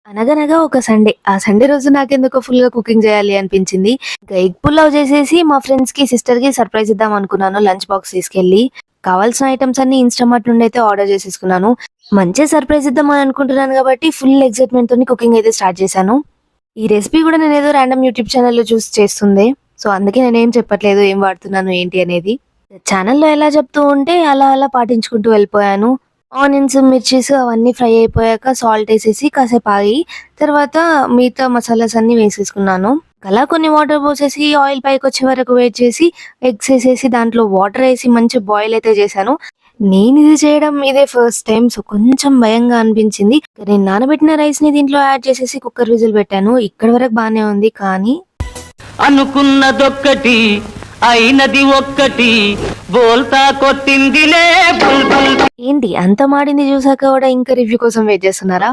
అనగనగా ఒక సండే. ఆ సండే రోజు నాకెందుకో ఫుల్‌గా కుకింగ్ జేయాలి అనిపించింది. ఇంకా ఎగ్ పులావ్ చేసేసి మా ఫ్రెండ్స్‌కి, సిస్టర్‌కి సర్ప్రైజ్ ఇద్దాం అనుకున్నాను లంచ్ బాక్స్ తీసుకెళ్ళి. కావాల్సిన ఐటెమ్స్ అన్నీ ఇన్‌స్టామార్ట్ నుండి అయితే ఆర్డర్ చేసేసుకున్నాను. మంచిగా సర్ప్రైజ్ ఇద్దామని అనుకుంటున్నాను కాబట్టి ఫుల్ ఎక్సైట్‌మెంట్‌తోని కుకింగ్ అయితే స్టార్ట్ చేశాను. ఈ రెసిపీ కూడా నేనేదో రాండమ్ యూట్యూబ్ ఛానెల్‌లో చూసి చేస్తుందే. సో, అందుకే నేనేం చెప్పట్లేదు ఏం వాడుతున్నాను ఏంటి అనేది. ఛానెల్‌లో ఎలా చెప్తూ ఉంటే అలా అలా పాటించుకుంటూ వెళ్ళిపోయాను. ఆనియన్స్, మిర్చీస్ అవన్నీ ఫ్రై అయిపోయాక సాల్ట్ ఏసేసి కాసేపు ఆగి, తర్వాత మిగతా మసాలాస్ అన్నీ వేసేసుకున్నాను. అలా కొన్ని వాటర్ పోసేసి ఆయిల్ పైకొచ్చే వరకు వెయిట్ చేసి, ఎగ్స్ ఏసేసి దాంట్లో వాటర్ ఏసి మంచి బాయిల్ అయితే చేశాను. నేనిది చేయడం ఇదే ఫస్ట్ టైమ్. సో, కొంచెం భయంగా అనిపించింది. నేను నానబెట్టిన రైస్‌ని దీంట్లో యాడ్ చేసేసి కుక్కర్ విజిల్ పెట్టాను. ఇక్కడి వరకు బానే ఉంది. కానీ అనుకున్నదొక్కటి అయినది ఒక్కటి బోల్తా కొట్టిందిలే బుల్బుల్. ఏంటి అంత మాడింది చూసాక కూడా ఇంకా రివ్యూ కోసం వెయిట్ చేస్తున్నారా?